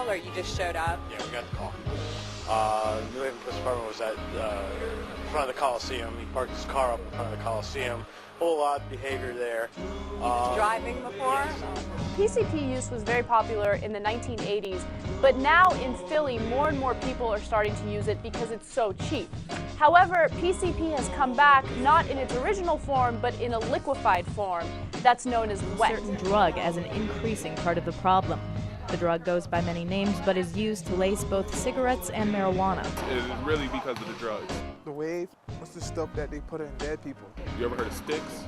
call, or you just showed up? Yeah, we got the call. New Haven Police Department was at in front of the Coliseum. He parked his car up in front of the Coliseum. Whole lot of behavior there. Driving before? PCP use was very popular in the 1980s, but now in Philly, more and more people are starting to use it because it's so cheap. However, PCP has come back not in its original form, but in a liquefied form that's known as Whet. Certain drug as an increasing part of the problem. The drug goes by many names, but is used to lace both cigarettes and marijuana. It is really because of the drugs. The wave, what's the stuff that they put in dead people? You ever heard of sticks?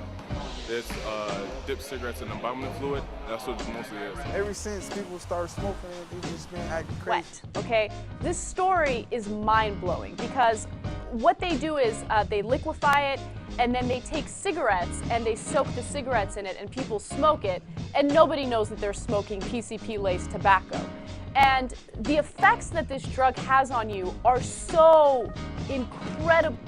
It's dipped cigarettes in embalming fluid. That's what it mostly is. Ever since people started smoking it, they've just been acting crazy. Whet, okay? This story is mind-blowing because what they do is they liquefy it, and then they take cigarettes and they soak the cigarettes in it, and people smoke it, and nobody knows that they're smoking PCP-laced tobacco. And the effects that this drug has on you are so incredible.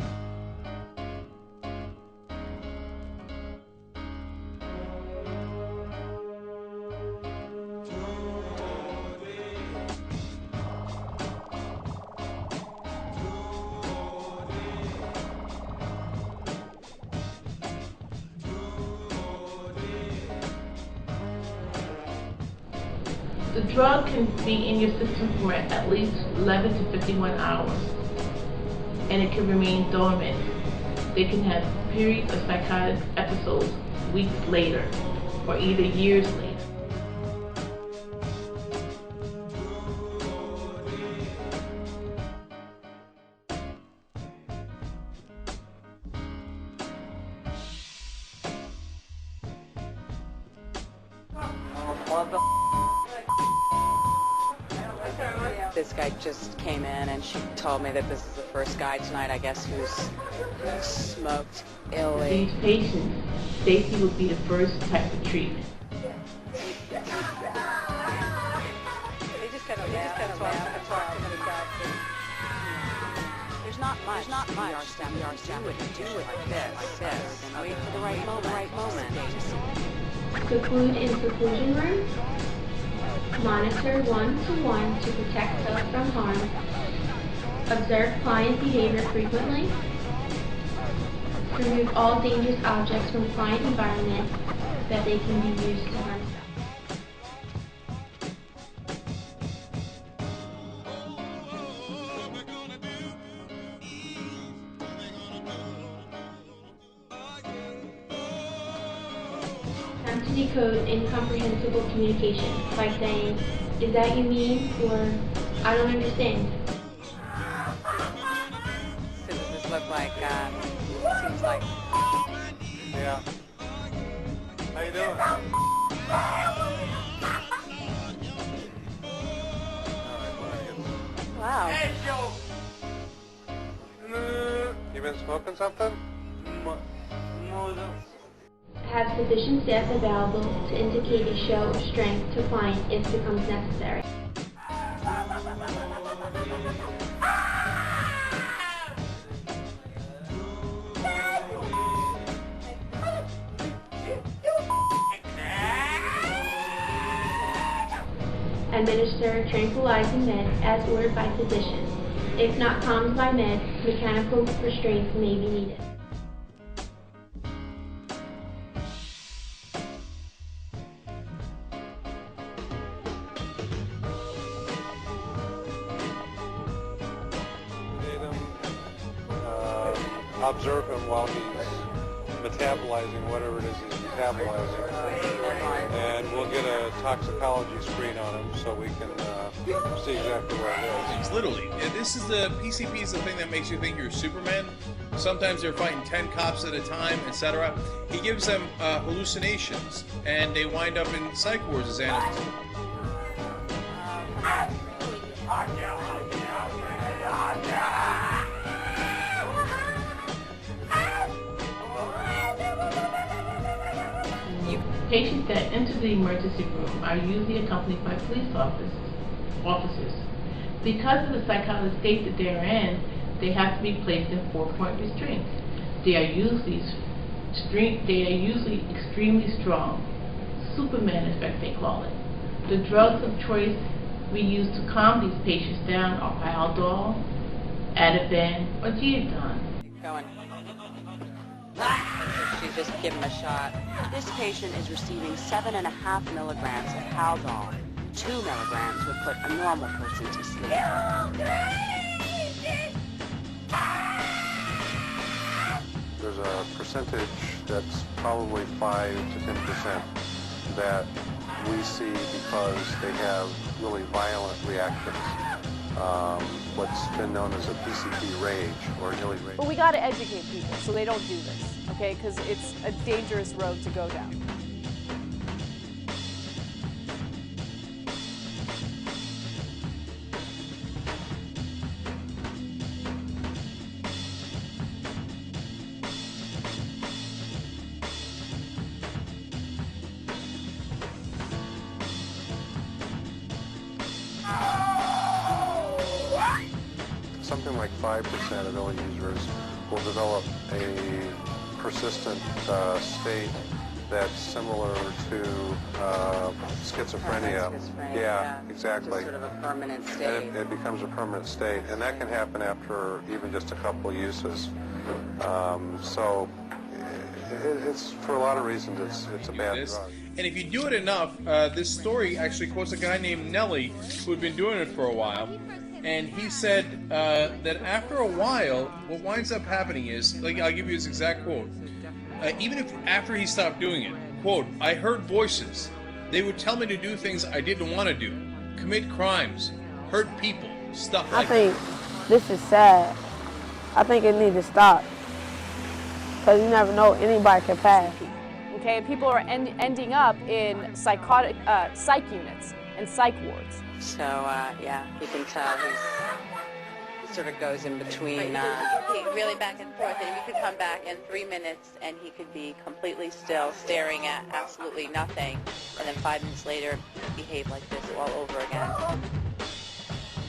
The drug can be in your system for at least 11 to 51 hours, and it can remain dormant. They can have periods of psychotic episodes weeks later, or either years later. This guy just came in, and she told me that this is the first guy tonight, I guess, who's smoked illy. These patients, safety would be the first type of treatment. They just gotta laugh. That's why there's not much. We would do it like this, and wait for the right moment. Seclude in seclusion room. Monitor one-to-one to protect self from harm. Observe client behavior frequently. Remove all dangerous objects from client environment that they can be used to harm self. Attempt to decode incomprehensible communication by saying, "Is that you mean?" or "I don't understand." So does this look like, seems like... Yeah. How you doing? Wow. You been smoking something? Have sufficient staff available to indicate a show of strength to client if becomes necessary. Administer tranquilizing meds as ordered by physician. If not calmed by meds, mechanical restraints may be needed. Observe him while he's metabolizing whatever it is he's metabolizing, and we'll get a toxicology screen on him so we can see exactly what it is. Literally, and this is the PCP is the thing that makes you think you're Superman. Sometimes they're fighting 10 cops at a time, etc. He gives them hallucinations, and they wind up in psych wards as animals. Patients that enter the emergency room are usually accompanied by police officers. Because of the psychotic state that they are in, they have to be placed in 4-point restraints. They are usually extremely strong. Superman effect, they call it. The drugs of choice we use to calm these patients down are Haldol, Ativan, or Geodon. Going. She's just give him a shot. This patient is receiving 7.5 milligrams of Haldol. 2 milligrams would put a normal person to sleep. There's a percentage that's probably 5 to 10% that we see because they have really violent reactions. What's been known as a PCP rage or nearly rage. But we got to educate people so they don't do this, okay? Because it's a dangerous road to go down. Something like 5% of ill users will develop a persistent state that's similar to schizophrenia. Yeah, exactly. Just sort of a permanent state. And it becomes a permanent state, and that can happen after even just a couple uses. So it's for a lot of reasons it's a bad drug. And if you do it enough, this story actually quotes a guy named Nelly who had been doing it for a while. And he said that after a while, what winds up happening is, like, I'll give you his exact quote. Even if after he stopped doing it, quote, I heard voices. They would tell me to do things I didn't want to do, commit crimes, hurt people, stuff like that. I think this is sad. I think it needs to stop. Because you never know, anybody can pass. Okay, people are ending up in psych units and psych wards. So, yeah, you can tell he sort of goes in between. He really back and forth, and you could come back in 3 minutes, and he could be completely still, staring at absolutely nothing, and then 5 minutes later, behave like this all over again.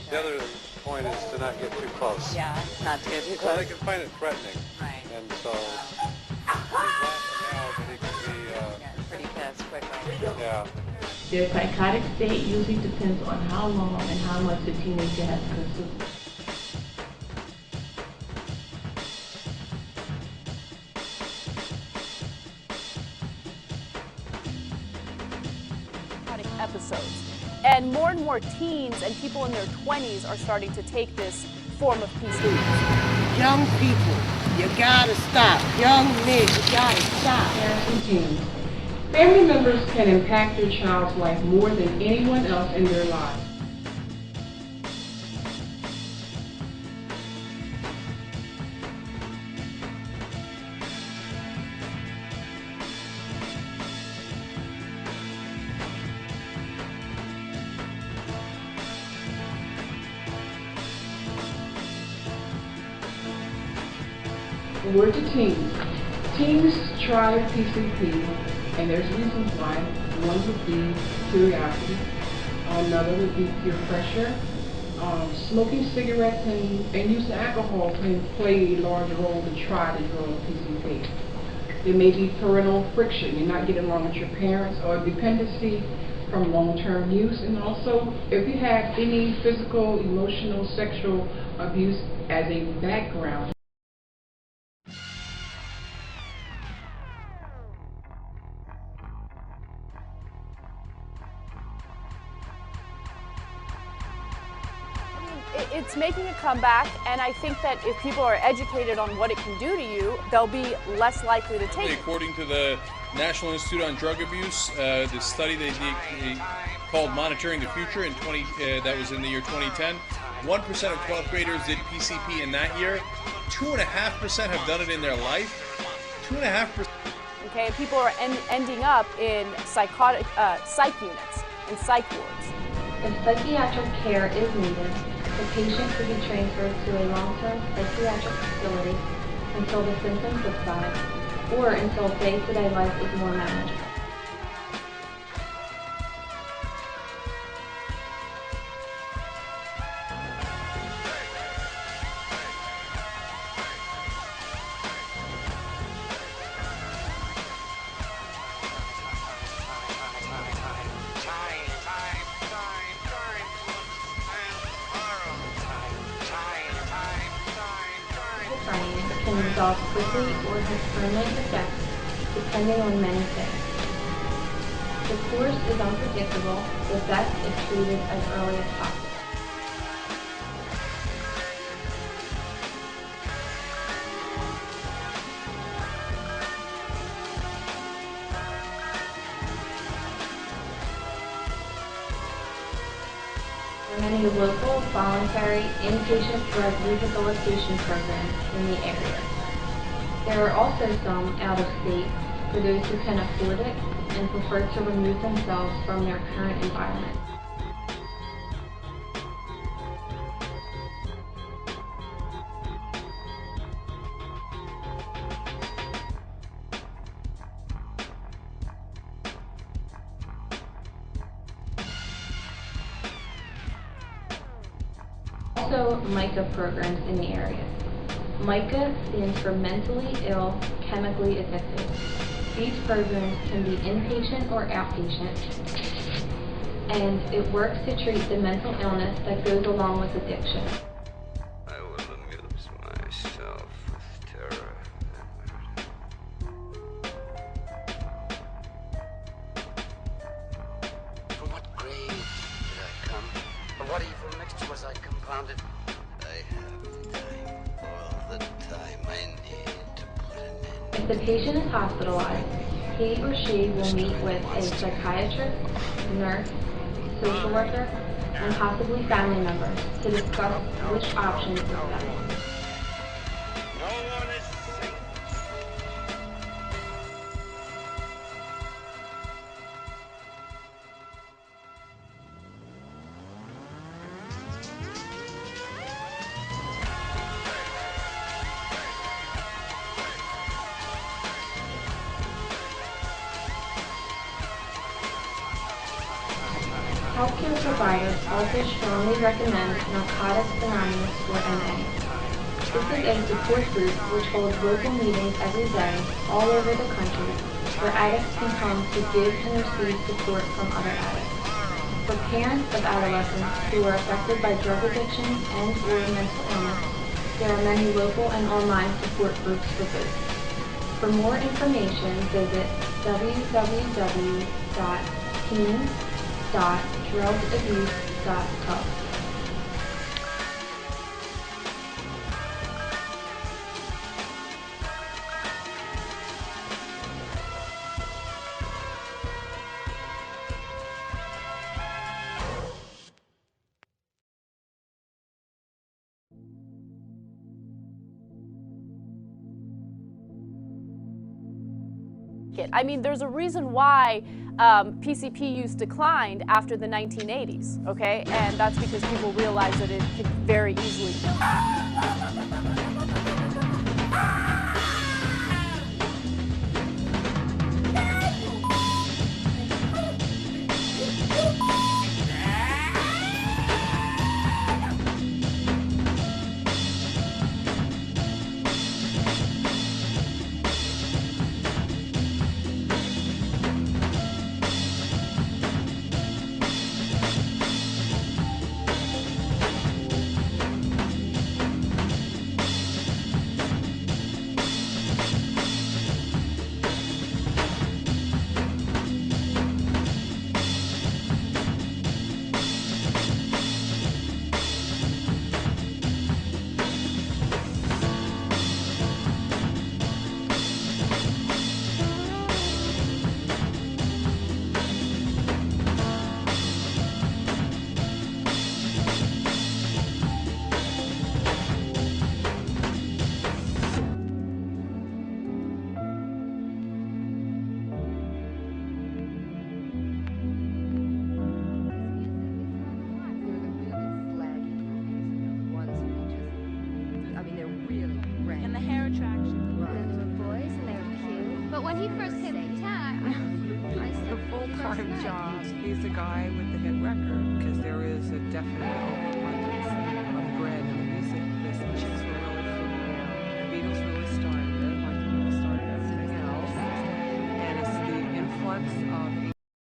The other point is to not get too close. Yeah, not to get too Well, close. they can find it threatening. Right. And so he's laughing now, but he can be, Pretty pissed quickly. yeah. Their psychotic state usually depends on how long and how much the teenager has consumed. Episodes. And more teens and people in their 20s are starting to take this form of PCP. Young people, you gotta stop. Young men, you gotta stop. Parents and teens. Family members can impact their child's life more than anyone else in their lives. Word to teens. Teens try PCP, and there's reasons why. One would be curiosity, another would be peer pressure. Smoking cigarettes and use of alcohol can play a large role to try the drug PCP. There may be parental friction, you're not getting along with your parents, or dependency from long-term use, and also if you have any physical, emotional, sexual abuse as a background. It's making a comeback, and I think that if people are educated on what it can do to you, they'll be less likely to take it. According to the National Institute on Drug Abuse, the study they called Monitoring the Future in that was in the year 2010, 1% of 12th graders did PCP in that year. 2.5% have done it in their life. 2.5%. Okay, and people are ending up in psych units and psych wards. If psychiatric care is needed, the patient could be transferred to a long-term psychiatric facility until the symptoms subside or until day-to-day life is more manageable. can resolve quickly or have permanent effects depending on many things. The course is unpredictable, so best if treated as early as possible. There are many local, voluntary, inpatient drug rehabilitation programs in the area. There are also some out of state for those who can afford it and prefer to remove themselves from their current environment. Also, MICA programs in the area. MICA stands for Mentally Ill, Chemically Addicted. These programs can be inpatient or outpatient, and it works to treat the mental illness that goes along with addiction. I will amuse myself with terror and murder. From what grave did I come? Of what evil mixture was I compounded? I have the time, all the time I need to put an end. If the patient is hospitalized, he or she will meet with a psychiatrist, nurse, social worker, and possibly family members to discuss which option is best. No one is safe. Healthcare providers also strongly recommend Narcotics Anonymous or NA. This is a support group which holds local meetings every day all over the country where addicts can come to give and receive support from other addicts. For parents of adolescents who are affected by drug addiction and or mental illness, there are many local and online support groups for both. For more information, visit www.teens.drugabuse.gov. I mean, there's a reason why PCP use declined after the 1980s, okay? And that's because people realized that it could very easily. Full-time job. He's the guy with the hit record because there is a definite